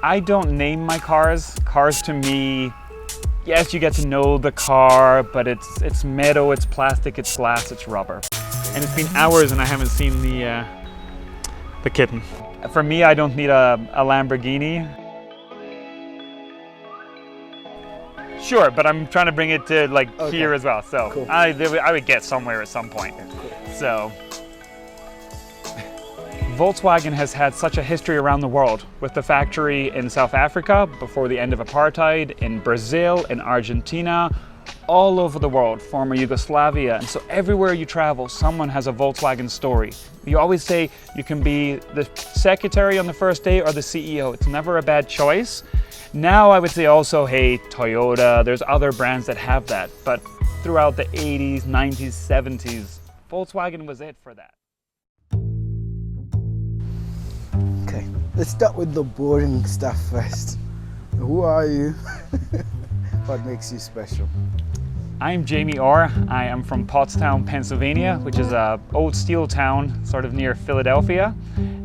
I don't name my cars. Cars to me, yes, you get to know the car, but it's metal, it's plastic, it's glass, it's rubber. And it's been hours and I haven't seen the kitten. For me, I don't need a Lamborghini. Sure, but I'm trying to bring it to here as well. So cool. I would get somewhere at some point. Cool. So Volkswagen has had such a history around the world, with the factory in South Africa before the end of apartheid, in Brazil, in Argentina, all over the world, former Yugoslavia. And so everywhere you travel, someone has a Volkswagen story. You always say you can be the secretary on the first day or the CEO. It's never a bad choice. Now I would say also, hey, Toyota, there's other brands that have that. But throughout the 80s, 90s, 70s, Volkswagen was it for that. Okay, let's start with the boring stuff first. Who are you? What makes you special? I'm Jamie Orr. I am from Pottstown, Pennsylvania, which is an old steel town sort of near Philadelphia.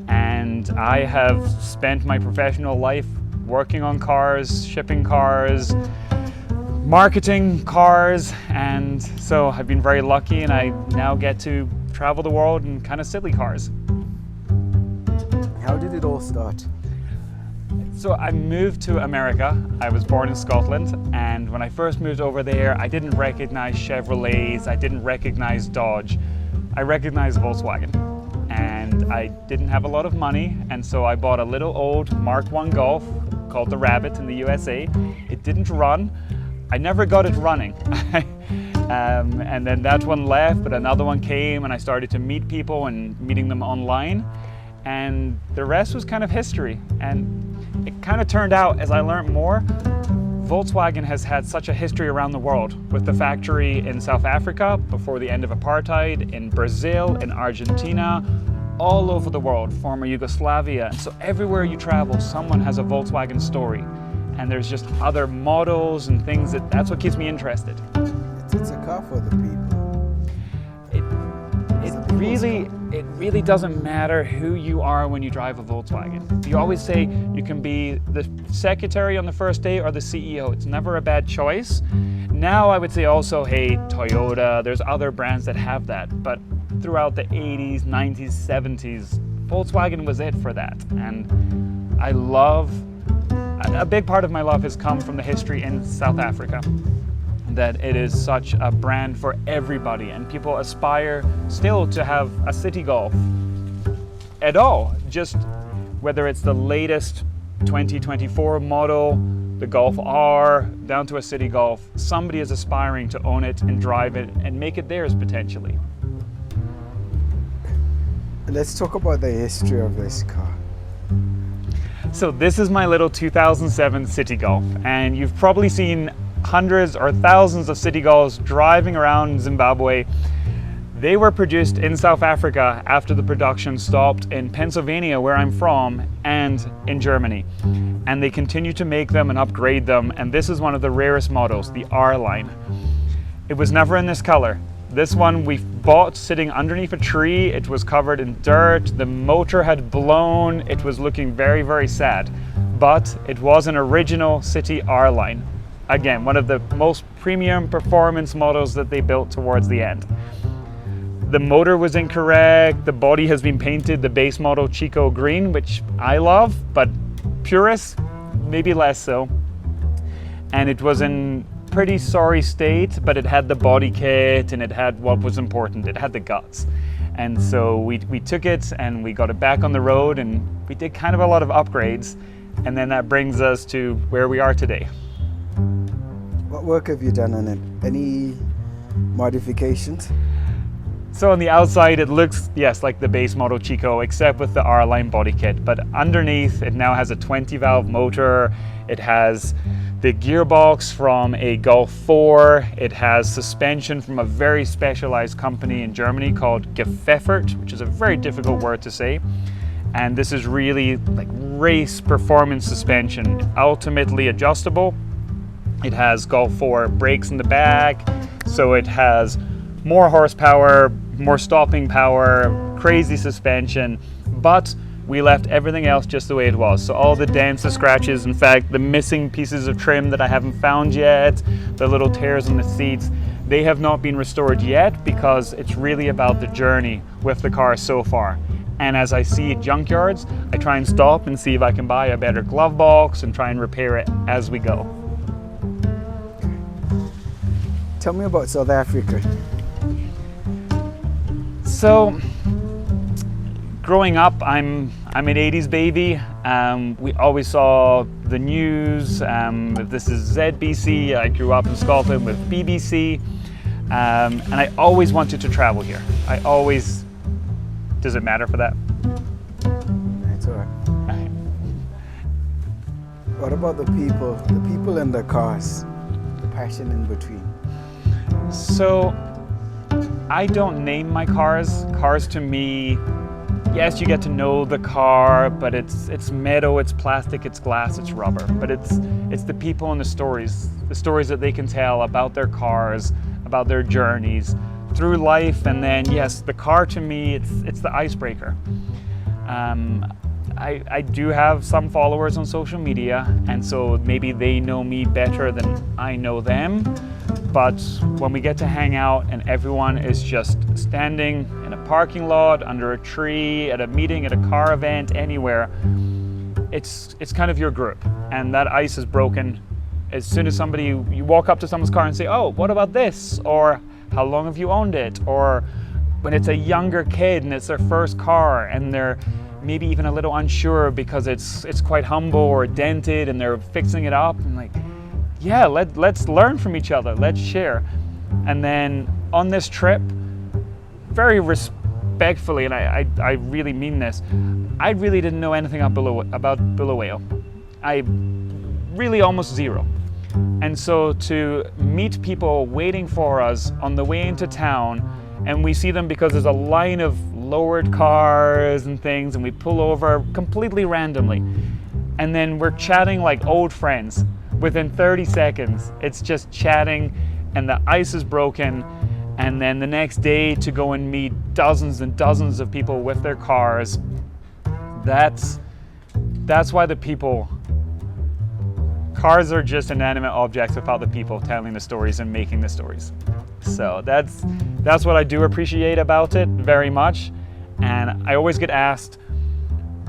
And I have spent my professional life working on cars, shipping cars, marketing cars, and so I've been very lucky and I now get to travel the world in kind of silly cars. How did it all start? So I moved to America. I was born in Scotland, and when I first moved over there, I didn't recognize Chevrolets, I didn't recognize Dodge. I recognized Volkswagen. And I didn't have a lot of money, and so I bought a little old Mark I Golf called the Rabbit in the USA. It didn't run. I never got it running. And then that one left, but another one came, and I started to meet people and meeting them online. And the rest was kind of history. And it kind of turned out, as I learned more, Volkswagen has had such a history around the world, with the factory in South Africa before the end of apartheid, in Brazil, in Argentina, all over the world, former Yugoslavia. And so everywhere you travel, someone has a Volkswagen story. And there's just other models and things that's what keeps me interested. It's a car for the people. It really doesn't matter who you are when you drive a Volkswagen. You always say you can be the secretary on the first day or the CEO. It's never a bad choice. Now I would say also, hey, Toyota, there's other brands that have that. But throughout the 80s, 90s, 70s, Volkswagen was it for that. And a big part of my love has come from the history in South Africa. That it is such a brand for everybody, and people aspire still to have a city Golf at all. Just whether it's the latest 2024 model, the Golf R, down to a city Golf, somebody is aspiring to own it and drive it and make it theirs potentially. Let's talk about the history of this car. So this is my little 2007 City Golf, and you've probably seen hundreds or thousands of City Golfs driving around Zimbabwe. They were produced in South Africa after the production stopped in Pennsylvania, where I'm from, and in Germany. And they continue to make them and upgrade them, and this is one of the rarest models, the R line. It was never in this color. This one we bought sitting underneath a tree. It was covered in dirt, the motor had blown, it was looking very, very sad. But it was an original City R line. Again, one of the most premium performance models that they built towards the end. The motor was incorrect, the body has been painted the base model Chico green, which I love, but purists, maybe less so. And it was in pretty sorry state, but it had the body kit and it had what was important, it had the guts. And so we took it and we got it back on the road, and we did kind of a lot of upgrades, and then that brings us to where we are today. What work have you done on it? Any modifications? So on the outside it looks, yes, like the base model Chico, except with the R-Line body kit. But underneath it now has a 20-valve motor. It has the gearbox from a Golf 4. It has suspension from a very specialized company in Germany called Gepfeffert, which is a very difficult word to say. And this is really like race performance suspension, ultimately adjustable. It has Golf 4 brakes in the back, so it has more horsepower, more stopping power, crazy suspension, but we left everything else just the way it was. So all the dents, the scratches, in fact, the missing pieces of trim that I haven't found yet, the little tears on the seats, they have not been restored yet because it's really about the journey with the car so far. And as I see junkyards, I try and stop and see if I can buy a better glove box and try and repair it as we go. Tell me about South Africa. So, growing up, I'm an 80s baby. We always saw the news. If this is ZBC, I grew up in Scotland with BBC. And I always wanted to travel here. Does it matter for that? That's all right. What about the people and the cars, the passion in between? So, I don't name my cars. Cars to me, yes, you get to know the car, but it's metal, it's plastic, it's glass, it's rubber. But it's the people and the stories that they can tell about their cars, about their journeys through life. And then yes, the car to me, it's the icebreaker. I do have some followers on social media, and so maybe they know me better than I know them. But when we get to hang out and everyone is just standing in a parking lot, under a tree, at a meeting, at a car event, anywhere, it's kind of your group. And that ice is broken as soon as you walk up to someone's car and say, oh, what about this? Or how long have you owned it? Or when it's a younger kid and it's their first car and they're maybe even a little unsure because it's quite humble or dented and they're fixing it up, and like, yeah, let's learn from each other, let's share. And then on this trip, very respectfully, and I really mean this, I really didn't know anything about Bulawayo. I really almost zero. And so to meet people waiting for us on the way into town, and we see them because there's a line of lowered cars and things, and we pull over completely randomly. And then we're chatting like old friends. Within 30 seconds, it's just chatting and the ice is broken. And then the next day to go and meet dozens and dozens of people with their cars. That's why the people, cars are just inanimate objects without the people telling the stories and making the stories. So that's what I do appreciate about it very much. And I always get asked,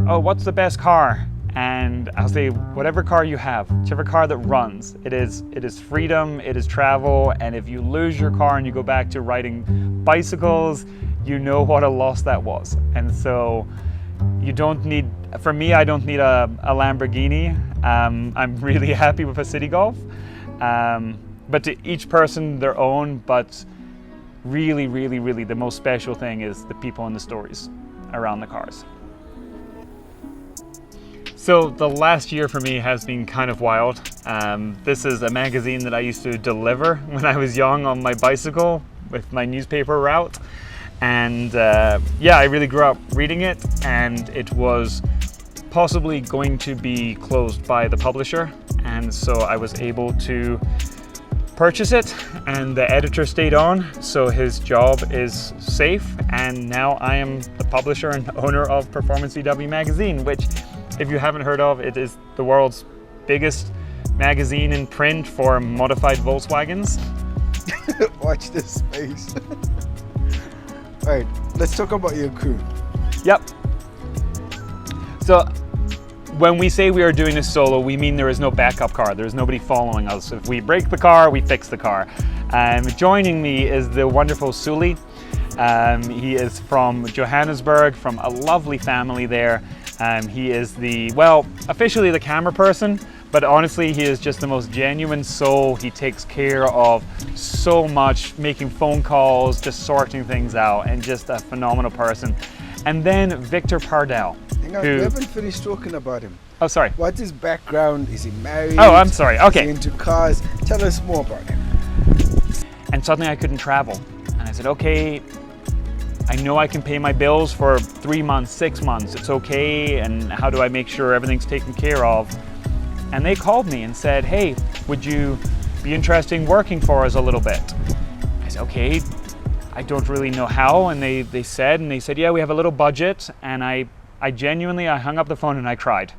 oh, what's the best car? And I'll say, whatever car you have, whichever car that runs. It is freedom, it is travel, and if you lose your car and you go back to riding bicycles, you know what a loss that was. And so you don't need, for me, I don't need a Lamborghini. I'm really happy with a City Golf. But to each person their own, but really, really, really the most special thing is the people and the stories around the cars. So the last year for me has been kind of wild. This is a magazine that I used to deliver when I was young on my bicycle with my newspaper route. And yeah, I really grew up reading it, and it was possibly going to be closed by the publisher. And so I was able to purchase it, and the editor stayed on, so his job is safe. And now I am the publisher and owner of Performance VW magazine, which, if you haven't heard of, it is the world's biggest magazine in print for modified Volkswagens. Watch this space. All right, let's talk about your crew. Yep. So when we say we are doing this solo, we mean there is no backup car. There is nobody following us. If we break the car, we fix the car. Joining me is the wonderful Sully. He is from Johannesburg, from a lovely family there. He is officially the camera person, but honestly, he is just the most genuine soul. He takes care of so much, making phone calls, just sorting things out, and just a phenomenal person. And then Victor Pardell. Hang on, we haven't finished talking about him. Oh, sorry. What's his background? Is he married? Oh, I'm sorry. Okay. Is he into cars? Tell us more about him. And suddenly I couldn't travel. And I said, okay, I know I can pay my bills for 3 months, 6 months. It's okay. And how do I make sure everything's taken care of? And they called me and said, hey, would you be interested in working for us a little bit? I said, okay, I don't really know how. And they said, yeah, we have a little budget. And I I hung up the phone and I cried.